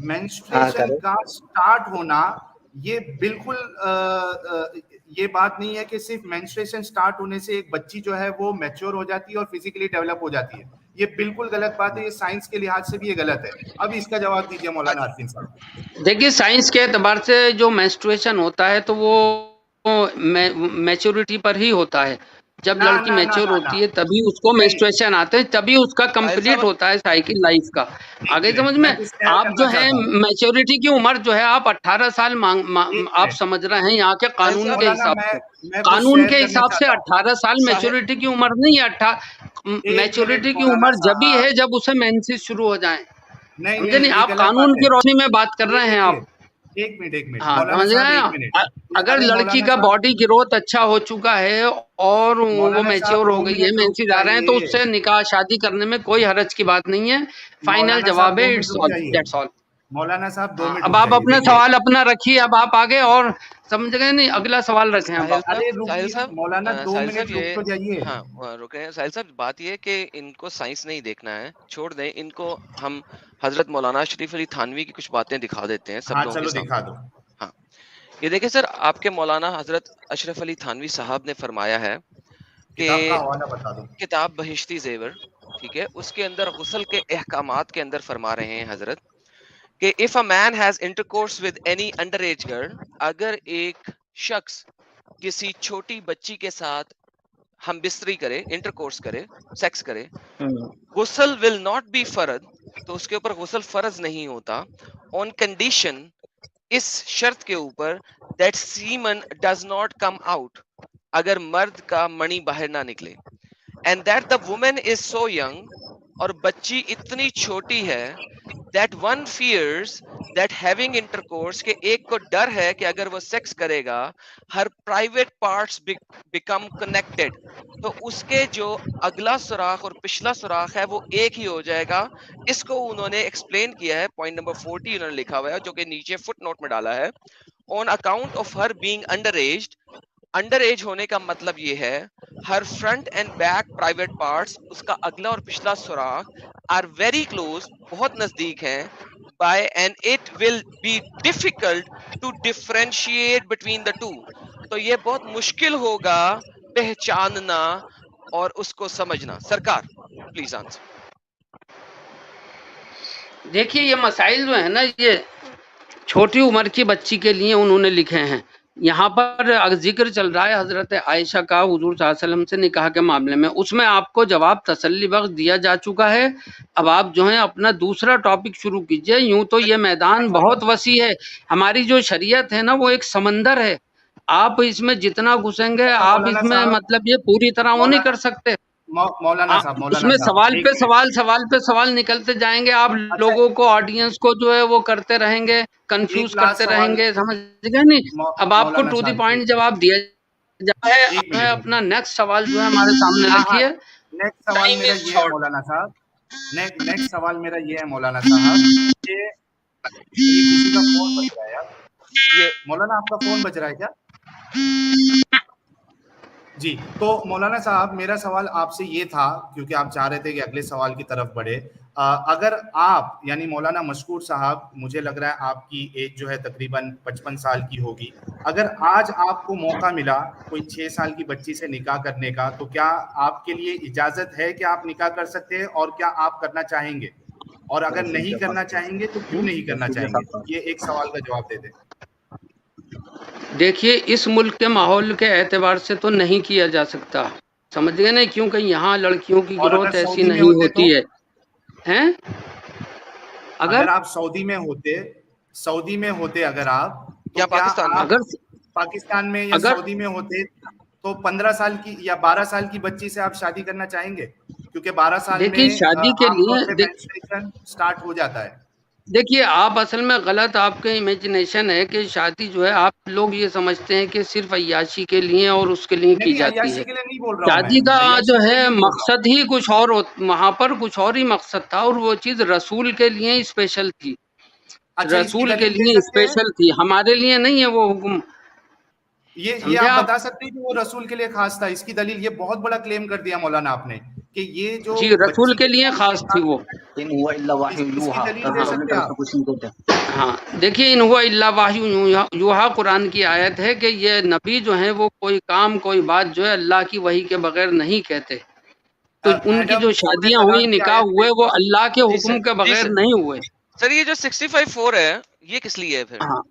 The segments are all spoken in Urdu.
مینسٹریشن کا سٹارٹ ہونا یہ بالکل یہ بات نہیں ہے کہ صرف مینسٹریشن سٹارٹ ہونے سے ایک بچی جو ہے وہ میچور ہو جاتی ہے اور فزیکلی ڈیولپ ہو جاتی ہے. یہ بالکل غلط بات ہے, یہ سائنس کے لحاظ سے بھی یہ غلط ہے. اب اس کا جواب دیجیے مولانا عارفین صاحب. دیکھیے سائنس کے اعتبار سے جو مینسٹریشن ہوتا ہے تو وہ میچورٹی پر ہی ہوتا ہے. جب لڑکی میچور ہوتی ہے تبھی اس کو مینسٹریشن آتے ہیں, تبھی اس کا کمپلیٹ ہوتا ہے سائیکل لائف کا. آگے سمجھ میں آپ جو ہے میچورٹی کی عمر جو ہے آپ 18 سال آپ سمجھ رہے ہیں یہاں کے قانون کے حساب سے, قانون کے حساب سے 18 سال میچورٹی کی عمر نہیں ہے. میچورٹی کی عمر جبھی ہے جب اسے مینسز شروع ہو جائیں. سمجھے نہیں, آپ قانون کی روشنی میں بات کر رہے ہیں آپ. ایک منٹ ہاں سمجھ گئے. اگر لڑکی کا باڈی گروتھ اچھا ہو چکا ہے اور وہ میچور ہو گئی ہے, مینسز آ رہے ہیں, تو اس سے نکاح شادی کرنے میں کوئی حرج کی بات نہیں ہے. فائنل جواب ہے اٹس آل, دیٹس آل. مولانا صاحب 2 منٹ اب آپ اپنا سوال اپنا رکھیے, اب آپ آگے اور سمجھ گئے نہیں, اگلا سوال رکھیں اب آپ. مولانا 2 منٹ رک تو جائیے. ہاں رکے ہیں ساحل صاحب. بات یہ ہے کہ ان کو سائنس نہیں دیکھنا ہے, چھوڑ دیں ان کو. ہم حضرت مولانا اشرف علی تھانوی کی کچھ باتیں دکھا دیتے ہیں سب لوگوں کے سامنے. ہاں یہ دیکھیں سر, آپ کے مولانا حضرت اشرف علی تھانوی صاحب نے فرمایا ہے کہ کتاب بہشتی زیور, ٹھیک ہے, اس کے اندر غسل کے احکامات کے اندر فرما رہے ہیں حضرت کہ if a man has intercourse with any underage girl, اگر ایک شخص کسی چھوٹی بچی کے ساتھ ہم بستری کرے, انٹرکورس کرے, سیکس کرے, غسل will not be فرض, تو اس کے اوپر غسل فرض نہیں ہوتا. on condition, اس شرط کے اوپر that semen does not come out, اگر مرد کا منی باہر نہ نکلے, and that the woman is so young, اور بچی اتنی چھوٹی ہے, that one fears that having intercourse, کہ ایک کو ڈر ہے کہ اگر وہ سیکس کرے گا her private parts become connected, تو اس کے جو اگلا سوراخ اور پچھلا سوراخ ہے وہ ایک ہی ہو جائے گا. اس کو انہوں نے ایکسپلین کیا ہے, پوائنٹ نمبر 40 انہوں نے لکھا ہوا ہے جو کہ نیچے فٹ نوٹ میں ڈالا ہے. on account of her being underaged, under age ہونے کا مطلب یہ ہے ہر front end back private parts, اس کا اگلا اور پچھلا سوراخ آر ویری کلوز, بہت نزدیک ہیں, by and it will be difficult to differentiate between the two, تو یہ بہت مشکل ہوگا پہچاننا اور اس کو سمجھنا. سرکار پلیز آنسر. دیکھیے یہ مسائل جو ہے نا, یہ چھوٹی عمر کی بچی کے لیے انہوں نے لکھے ہیں. یہاں پر ذکر چل رہا ہے حضرت عائشہ کا حضور صلی اللہ علیہ وسلم سے نکاح کے معاملے میں, اس میں آپ کو جواب تسلی بخش دیا جا چکا ہے. اب آپ جو ہیں اپنا دوسرا ٹاپک شروع کیجئے. یوں تو یہ میدان بہت وسیع ہے, ہماری جو شریعت ہے نا وہ ایک سمندر ہے, آپ اس میں جتنا گھسیں گے آپ اس میں مطلب یہ پوری طرح وہ نہیں کر سکتے. اس میں سوال پہ سوال نکلتے جائیں گے, آپ لوگوں کو آڈینس کو جو ہے وہ کرتے رہیں گے, کنفیوز کرتے رہیں گے, سمجھ گئے نہیں. اب آپ کو ٹو دی پوائنٹ جواب دیا جائے. اپنا نیکسٹ سوال جو ہے ہمارے سامنے رکھیے. نیکسٹ سوال میرا یہ ہے مولانا صاحب, نیکسٹ سوال میرا یہ ہے مولانا صاحب کہ کسی کا فون بج رہا ہے یار, مولانا آپ کا فون بج رہا ہے کیا؟ جی, تو مولانا صاحب میرا سوال آپ سے یہ تھا, کیونکہ آپ چاہ رہے تھے کہ اگلے سوال کی طرف بڑھے. اگر آپ یعنی مولانا مشکور صاحب, مجھے لگ رہا ہے آپ کی ایج جو ہے تقریباً 55 سال کی ہوگی, اگر آج آپ کو موقع ملا کوئی 6 سال کی بچی سے نکاح کرنے کا, تو کیا آپ کے لیے اجازت ہے کہ آپ نکاح کر سکتے ہیں, اور کیا آپ کرنا چاہیں گے, اور اگر نہیں کرنا چاہیں گے تو کیوں نہیں کرنا چاہیں گے؟ یہ ایک سوال کا جواب دے دیں. دیکھیے اس ملک کے ماحول کے اعتبار سے تو نہیں کیا جا سکتا, سمجھ گئے نہیں, کیونکہ یہاں لڑکیوں کی گروتھ ایسی نہیں ہوتی ہے. اگر آپ سعودی میں ہوتے اگر آپ, یا پاکستان میں یا سعودی میں ہوتے, تو 15 سال کی یا 12 سال کی بچی سے آپ شادی کرنا چاہیں گے؟ کیونکہ 12 سال میں شادی کے عام طور پہ لیے مینسٹریشن سٹارٹ ہو جاتا ہے. دیکھیے آپ اصل میں غلط آپ کے امیجنیشن ہے کہ شادی جو ہے آپ لوگ یہ سمجھتے ہیں کہ صرف عیاشی کے لیے اور اس کے لیے کی جاتی ہے. شادی کا جو ہے مقصد ہی کچھ اور, وہاں پر کچھ اور ہی مقصد تھا, اور وہ چیز رسول کے لیے اسپیشل تھی, رسول کے لیے اسپیشل تھی, ہمارے لیے نہیں ہے وہ حکم. یہ آپ بتا سکتے ہیں کہ وہ رسول کے لیے خاص تھا؟ اس کی دلیل, یہ بہت بڑا کلیم کر دیا مولانا آپ نے کہ یہ جو جی رسول کے لیے خاص تھی وہ. ہاں دیکھیے ان ہوا الا وحی یوحا قرآن کی آیت ہے کہ یہ نبی جو ہیں وہ کوئی کام کوئی بات جو ہے اللہ کی وحی کے بغیر نہیں کہتے. تو ان کی جو شادیاں ہوئی نکاح ہوئے وہ اللہ کے حکم کے بغیر نہیں ہوئے. سر یہ جو 65:4 ہے یہ کس لیے ہے پھر؟ ہاں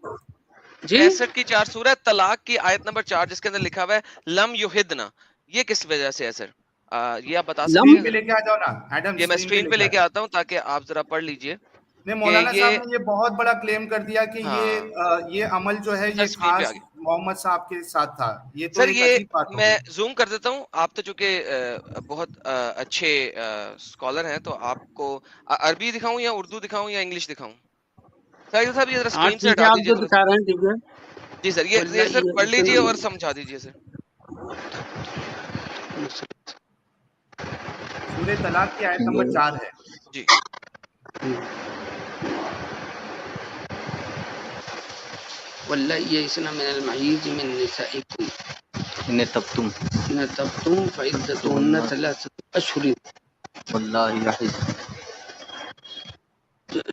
جی 65 کی 4 سورہ طلاق کی آیت نمبر 4 جس کے اندر لکھا ہوا ہے لم یحدنا، یہ کس وجہ سے ہے سر؟ یہ آپ بتا سکتے ہیں؟ پہ لے کے آ جاؤ نا ایڈم، یہ میں اسکرین پہ لے کے آتا ہوں تاکہ آپ ذرا پڑھ لیجئے. نہیں مولانا صاحب نے یہ بہت بڑا کلیم کر دیا کہ یہ عمل جو ہے یہ خاص محمد صاحب کے ساتھ تھا. یہ تو سر ایک یہ عجیب بات ہو میں گئی. زوم کر دیتا ہوں. آپ تو چونکہ بہت اچھے اسکالر ہیں تو آپ کو عربی دکھاؤں یا اردو دکھاؤں یا انگلش دکھاؤں؟ ساحل صاحب یہ ذرا اسکرین سے ہٹا دیجیے. آپ جو دکھا رہے ہیں ٹھیک ہے جی سر یہ سر پڑھ لیجیے اور سمجھا دیجیے سر. سورہ طلاق کی آیت نمبر 4 ہے. جی واللہ یئسن من المحیض من نسائکم ان تبتم فعدتهن 3 اشہر واللہ یحض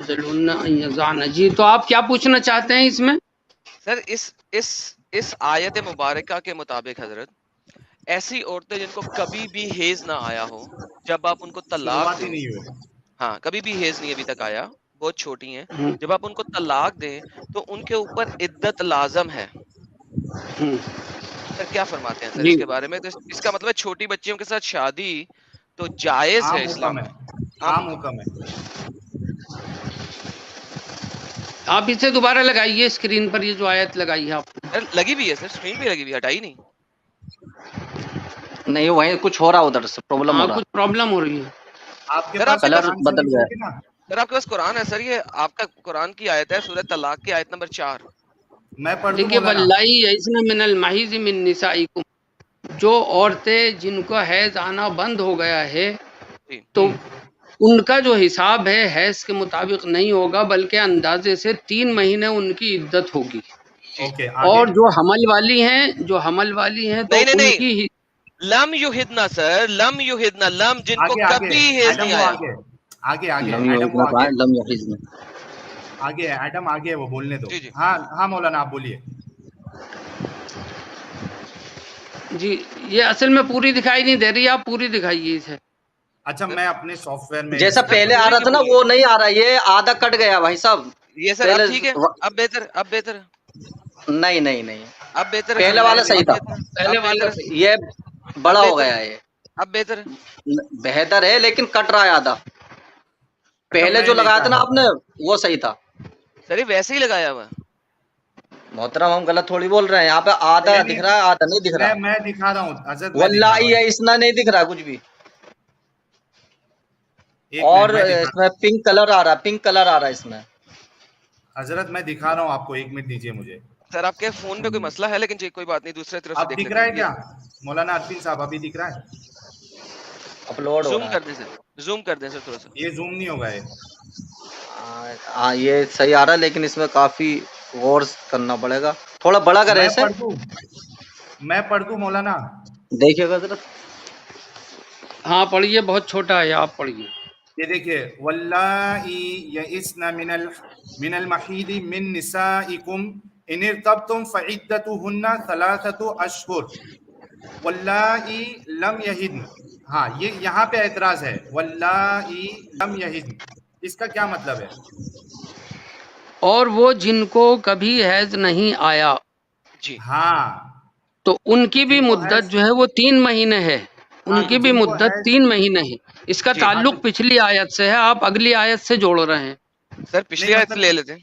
ذلون ان یضعن. جی تو آپ کیا پوچھنا چاہتے ہیں اس میں؟ سر اس آیت مبارکہ کے مطابق حضرت ایسی عورتیں جن کو کبھی بھی حیض نہ آیا ہو جب آپ ان کو طلاق دیں، ہاں کبھی بھی حیض نہیں ابھی تک آیا، بہت چھوٹی ہیں، جب آپ ان کو طلاق دیں تو ان کے اوپر عدت لازم ہے. سر کیا فرماتے ہیں سر اس کے بارے میں؟ تو اس کا مطلب ہے چھوٹی بچیوں کے ساتھ شادی تو جائز ہے اسلام میں، عام حکم ہے. آپ اسے دوبارہ لگائیے اسکرین پر، یہ جو آیت لگائی ہے آپ نے. لگی بھی ہے سر، اسکرین پہ لگی ہوئی، ہٹائی نہیں. نہیں وہیں کچھ ہو رہا ادھر سے پرابلم ہو رہا، کچھ پرابلم ہو رہی ہے. آپ کے پاس کلر بدل گیا. سر آپ کے پاس قرآن ہے سر، یہ آپ کا قرآن کی آیت ہے سورہ طلاق کی آیت نمبر 4. میں پڑھ دوں دیکھیے مولانا. واللہ یئسن من المحیض من نسائکم، جو عورتیں جن کا حیض آنا بند ہو گیا ہے تو ان کا جو حساب ہے حیض کے مطابق نہیں ہوگا بلکہ اندازے سے 3 مہینے ان کی عدت ہوگی. اور جو حمل والی ہیں تو ان کی لم یحدنا سر، لم یحدنا، لم جن کو کبھی حیض نہیں آیا. آگے ایڈم آگے وہ بولنے دو. ہاں مولانا آپ بولیے. جی یہ اصل میں پوری دکھائی نہیں دے رہی، آپ پوری دکھائیے اسے. اچھا میں اپنے سافٹ ویئر میں جیسا پہلے آ رہا تھا نا وہ نہیں آ رہا، یہ آدھا کٹ گیا بھائی صاحب. یہ سر اب ٹھیک ہے، اب بہتر نہیں اب بہتر. پہلے والا صحیح تھا، یہ بڑا ہو گیا. یہ اب بہتر ہے لیکن کٹ رہا ہے آدھا. پہلے جو لگایا تھا نا آپ نے وہ صحیح تھا سر، ویسے ہی لگایا ہوا. محترم ہم غلط تھوڑی بول رہے ہیں، یہاں پہ آدھا دکھ رہا ہے آدھا نہیں دکھ رہا. میں دکھا رہا ہوں واللہ یئسن نہیں دکھ رہا کچھ بھی. اور اس میں پنک کلر آ رہا اس میں. حضرت میں دکھا رہا ہوں آپ کو، 1 منٹ دیجیے مجھے. سر آپ کے فون پہ کوئی مسئلہ ہے لیکن کوئی بات نہیں، دوسرے طرف سے دیکھ دیکھ رہا ہے کیا مولانا عرفین صاحب؟ ابھی دکھ رہا ہے؟ اپلوڈ زوم کر دیں سر، زوم کر دیں سر تھوڑا سا. یہ زوم نہیں ہوگا. ہاں یہ صحیح آ رہا ہے لیکن اس میں کافی غور کرنا پڑے گا. تھوڑا بڑا کرے اسے. میں پڑھ دوں مولانا؟ دیکھیے گا ذرا. ہاں پڑھیے، بہت چھوٹا ہے، آپ پڑھیے. یہ دیکھیے واللائی یئسن من المحیض من نسائکم ان ارتبتم فعدتهن 3 اشہر واللائی لم یحضن. ہاں یہ یہاں پہ اعتراض ہے، واللائی لم یحضن، اس کا کیا مطلب ہے؟ اور وہ جن کو کبھی حیض نہیں آیا جی ہاں تو ان کی بھی مدت جو ہے وہ 3 مہینے ہے. ان کی بھی مدت 3 مہینے ہے. اس کا تعلق پچھلی آیت سے ہے، آپ اگلی آیت سے جوڑ رہے ہیں. سر پچھلی آیت سے لے لیتے ہیں.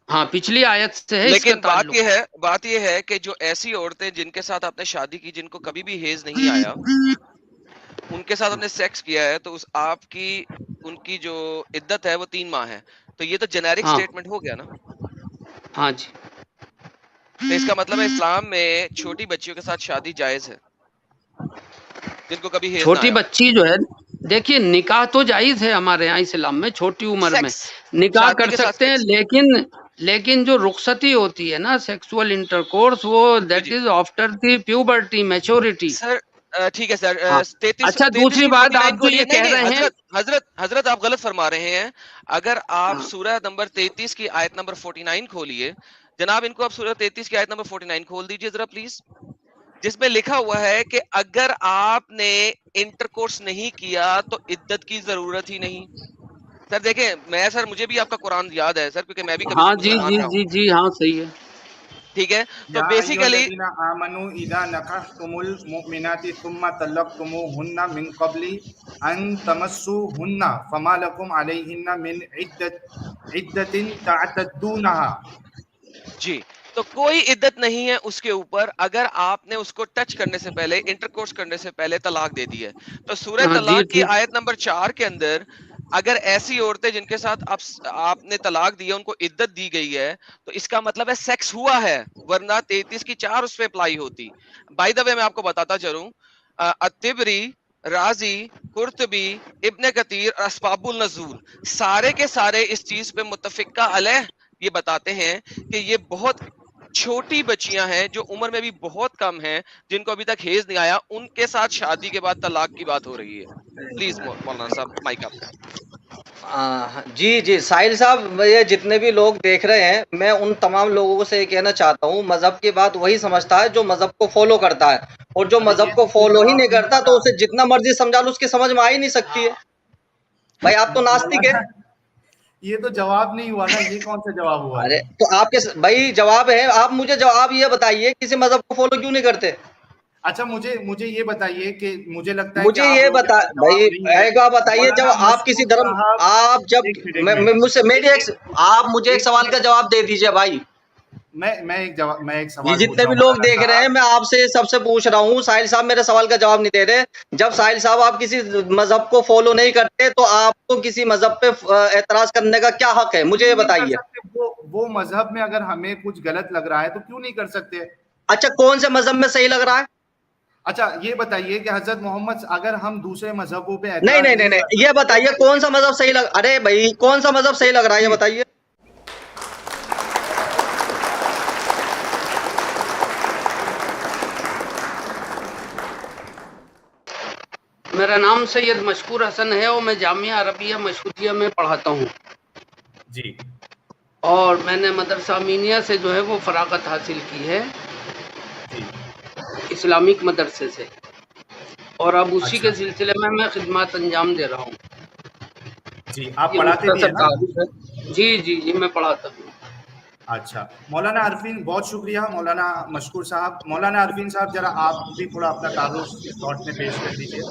ہاں پچھلی آیت سے ہے. لیکن بات یہ ہے کہ جو ایسی عورتیں جن کے ساتھ آپ نے شادی کی جن کو کبھی بھی حیض نہیں آیا، ان کے ساتھ آپ نے سیکس کیا ہے تو آپ کی ان کی جو عدت ہے وہ 3 ماہ ہے. تو یہ تو جنیرک سٹیٹمنٹ ہو گیا نا. ہاں جی. تو اس کا مطلب ہے اسلام میں چھوٹی بچیوں کے ساتھ شادی جائز ہے جن کو کبھی حیض نہ آیا. چھوٹی بچی جو ہے، دیکھیے نکاح تو جائز ہے ہمارے یہاں اسلام میں، چھوٹی عمر میں نکاح کر سکتے ہیں، لیکن جو رخصتی ہوتی ہے نا سیکسول انٹر کورس، وہ that is after the puberty maturity. Sir ٹھیک ہے سر. ہاں. 33 اچھا دوسری بات آپ جو یہ نہیں کہہ رہے ہیں حضرت آپ غلط فرما رہے ہیں. اگر آپ ہاں. سورہ نمبر 33 کی آیت نمبر 49 کھولیے جناب, ان کو آپ سورہ 33 کی آیت نمبر 49 کھول دیجئے ذرا پلیز, جس میں لکھا ہوا ہے کہ اگر آپ نے انٹر کورس نہیں کیا تو عدت کی ضرورت ہی نہیں. سر دیکھیں, میں سر مجھے بھی آپ کا قرآن یاد ہے سر, کیونکہ میں بھی کبھی ہاں سے جی مسلمان جی رہا ہوں. جی جی ہاں صحیح ہے. ٹھیک ہے, تو یا ایھا بیسیکلی الذین آمنوا اذا نکحتم المؤمنات ثم طلقتموهن من قبل ان تمسوهن فما لكم عليهن من عدة تعتدونها. جی, تو کوئی عدت نہیں ہے اس کے اوپر اگر آپ نے اس کو ٹچ کرنے سے پہلے, انٹر کورس کرنے سے پہلے طلاق دے دی ہے. تو سورہ ہاں جی طلاق کی ٹھیک. آیت نمبر 4 کے اندر اگر ایسی عورتیں جن کے ساتھ آپ نے طلاق دی ہے ان کو عدت دی گئی ہے, تو اس کا مطلب ہے سیکس ہوا ہے, ورنہ 33 کی 4 اس پہ اپلائی ہوتی. بائی دا وے میں آپ کو بتاتا چلوں, الطبری, رازی, قرطبی, ابن کثیر, اسباب النزول سارے کے سارے اس چیز پہ متفقہ علیہ یہ بتاتے ہیں کہ یہ بہت چھوٹی بچیاں ہیں جو عمر میں بھی بہت کم ہیں, جن کو ابھی تک حیض نہیں آیا, ان کے ساتھ شادی کے بعد طلاق کی بات ہو رہی ہے. پلیز مولانا صاحب مائک آپ کا. جی جی ساحل صاحب, یہ جتنے بھی لوگ دیکھ رہے ہیں, میں ان تمام لوگوں سے یہ کہنا چاہتا ہوں, مذہب کی بات وہی سمجھتا ہے جو مذہب کو فالو کرتا ہے, اور جو ابھی مذہب یہ کو فالو ہی جواب نہیں کرتا ہوا تو نا اسے جتنا مرضی سمجھا لو اس کی سمجھ میں آ ہی نہیں سکتی ہے. بھائی آپ تو ناستک ہے. مولانا, یہ تو جواب نہیں ہوا نا, یہ کون سا جواب ہوا ارے ہے؟ تو آپ کے بھائی جواب ہے, آپ مجھے جواب یہ بتائیے کسی مذہب کو فالو کیوں نہیں کرتے. اچھا مجھے یہ بتائیے کہ مجھے لگتا ہے کہ مجھے آپ یہ لوگوں کے بتا پاس بھائی, جواب نہیں ہے. ایک بات بتائیے, جب مولانا آپ کسی مشکور دھرم, صاحب, آپ جب ایک منٹ مجھ سے میری آپ مجھے ایک سوال کا جواب دے دیجیے بھائی. میں ایک یہ سوال پوچھ جتنے رہا بھی ہوں لوگ مولانا دیکھ رہے ہیں, صاحب. میں آپ سے سب سے پوچھ رہا ہوں, ساحل صاحب میرے سوال کا جواب نہیں دے رہے. جب ساحل صاحب آپ کسی مذہب کو فالو نہیں کرتے تو آپ کو کسی مذہب پہ اعتراض کرنے کا کیا حق ہے, مجھے یہ نہیں کر بتائیے. سکتے, وہ مذہب میں اگر ہمیں کچھ غلط لگ رہا ہے تو کیوں نہیں کر سکتے؟ اچھا کون سے مذہب میں صحیح لگ رہا ہے؟ اچھا یہ بتائیے کہ حضرت محمد, اگر ہم دوسرے مذہبوں پہ نہیں اعتراض نہیں نہیں نہیں کر نہیں, یہ سکتے بتائیے کون سا مذہب صحیح لگ, ارے بھائی کون سا مذہب صحیح لگ رہا ہے یہ بتائیے. میرا نام سید مشکور حسن ہے اور میں جامعہ عربیہ مشہودیہ میں پڑھاتا ہوں. جی, اور میں نے مدرسہ امینیہ سے جو ہے وہ فراغت حاصل کی ہے, جی, اسلامک مدرسے سے, اور اب اسی اچھا کے سلسلے میں خدمات انجام دے رہا ہوں. جی, آپ یہ پڑھاتے بھی ہیں مختصر نا؟ تعارف ہے. جی جی جی میں پڑھاتا ہوں. اچھا مولانا عرفین, بہت شکریہ مولانا مشکور صاحب. مولانا عرفین صاحب ذرا آپ بھی تھوڑا اپنا تعارف اس شارٹ میں پیش کر دیجیے.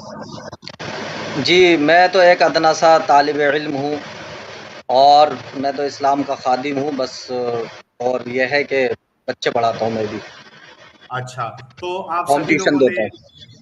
جی میں تو ایک ادنا سا طالب علم ہوں, اور میں تو اسلام کا خادم ہوں بس, اور یہ ہے کہ بچے پڑھاتا ہوں میں بھی, اچھا, تو آپ ہوم سبھی ٹیوشن لوگوں نے دیتا ہوں.